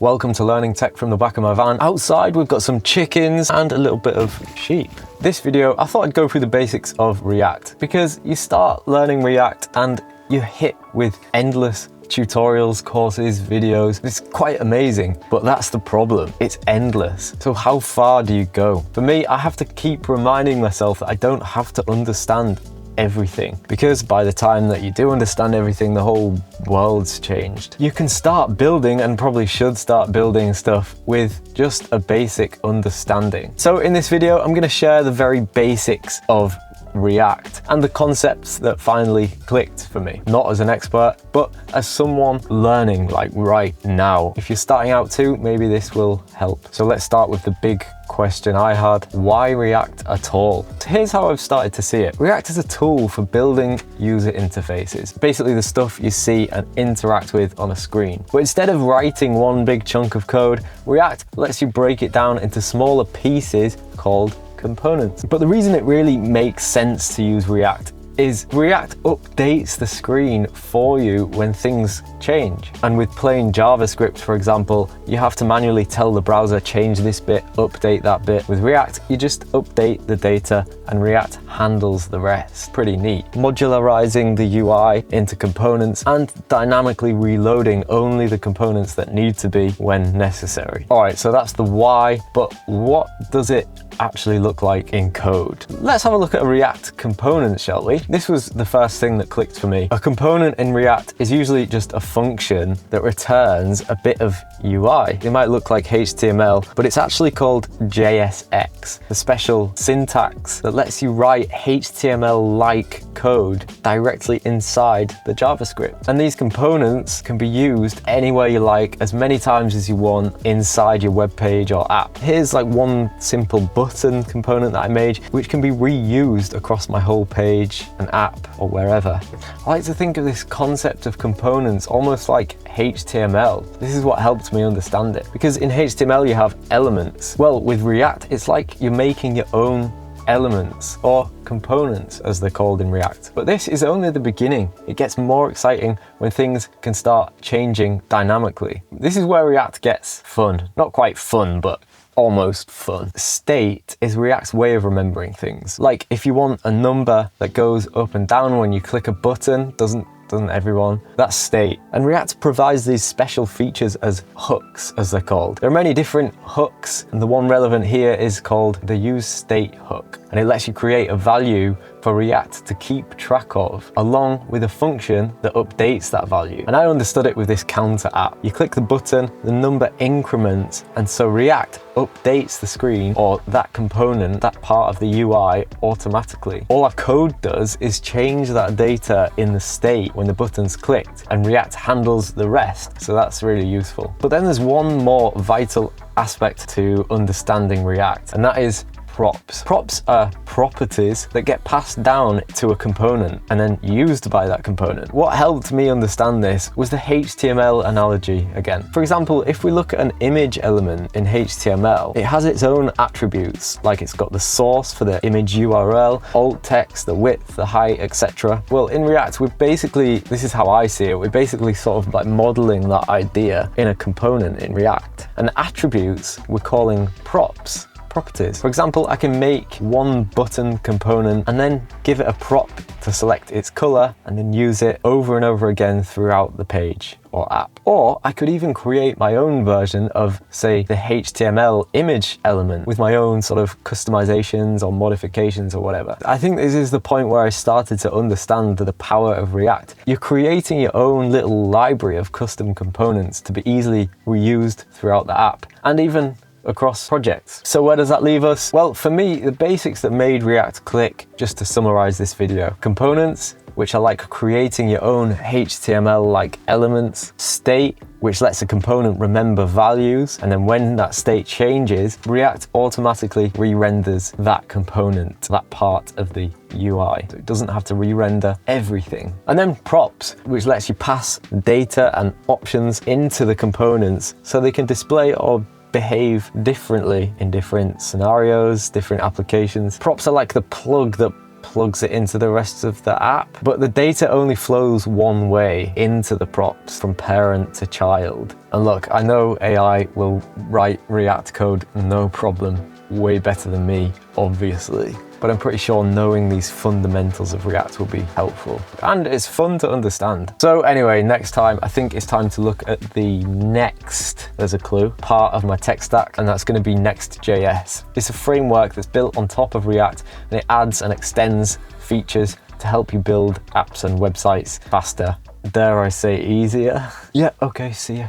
Welcome to Learning Tech from the back of my van. Outside we've got some chickens and a little bit of sheep. This video, I thought I'd go through the basics of React because you start learning React and you're hit with endless tutorials, courses, videos. It's quite amazing, but that's the problem. It's endless. So how far do you go? For me, I have to keep reminding myself that I don't have to understand everything, because by the time that you do understand everything, the whole world's changed. You can start building, and probably should start building, stuff with just a basic understanding. So in this video, I'm going to share the very basics of React and the concepts that finally clicked for me. Not as an expert, but as someone learning like right now. If you're starting out too, maybe this will help. So let's start with the big question I had: why React at all? So here's how I've started to see it. React is a tool for building user interfaces, basically the stuff you see and interact with on a screen. But instead of writing one big chunk of code, React lets you break it down into smaller pieces called components. But the reason it really makes sense to use React is React updates the screen for you when things change. And with plain JavaScript, for example, you have to manually tell the browser, change this bit, update that bit. With React, you just update the data and React handles the rest. Pretty neat. Modularizing the UI into components and dynamically reloading only the components that need to be when necessary. All right, so that's the why, but what does it actually look like in code? Let's have a look at a React component, shall we? This was the first thing that clicked for me. A component in React is usually just a function that returns a bit of UI. It might look like HTML, but it's actually called JSX, the special syntax that lets you write HTML-like code directly inside the JavaScript. And these components can be used anywhere you like, as many times as you want inside your web page or app. Here's like one simple button component that I made, which can be reused across my whole page, an app, or wherever. I like to think of this concept of components almost like HTML. This is what helped me understand it, because in HTML you have elements. Well, with React, it's like you're making your own elements, or components as they're called in React. But this is only the beginning. It gets more exciting when things can start changing dynamically. This is where React gets fun. Not quite fun, but almost fun. State is React's way of remembering things. Like if you want a number that goes up and down when you click a button, doesn't everyone? That's state. And React provides these special features as hooks, as they're called. There are many different hooks, and the one relevant here is called the useState hook. And it lets you create a value for React to keep track of, along with a function that updates that value. And I understood it with this counter app. You click the button, the number increments, and so React updates the screen, or that component, that part of the UI, automatically. All our code does is change that data in the state when the button's clicked, and React handles the rest. So that's really useful. But then there's one more vital aspect to understanding React, and that is props. Props are properties that get passed down to a component and then used by that component. What helped me understand this was the HTML analogy again. For example, if we look at an image element in HTML, it has its own attributes, like it's got the source for the image URL, alt text, the width, the height, etc. Well, in React, we're basically, this is how I see it, we're basically sort of like modeling that idea in a component in React. And attributes we're calling props. Properties. For example, I can make one button component and then give it a prop to select its color and then use it over and over again throughout the page or app. Or I could even create my own version of, say, the HTML image element with my own sort of customizations or modifications or whatever. I think this is the point where I started to understand the power of React. You're creating your own little library of custom components to be easily reused throughout the app and even across projects. So where does that leave us? Well, for me, the basics that made React click, just to summarize this video: components, which are like creating your own HTML-like elements; state, which lets a component remember values, and then when that state changes, React automatically re-renders that component, that part of the UI. So it doesn't have to re-render everything. And then props, which lets you pass data and options into the components so they can display or behave differently in different scenarios, different applications. Props are like the plug that plugs it into the rest of the app. But the data only flows one way into the props, from parent to child. And look, I know AI will write React code no problem, way better than me, obviously. But I'm pretty sure knowing these fundamentals of React will be helpful. And it's fun to understand. So anyway, next time, I think it's time to look at the next, there's a clue, part of my tech stack, and that's gonna be Next.js. It's a framework that's built on top of React, and it adds and extends features to help you build apps and websites faster. Dare I say easier? Yeah, okay, see ya.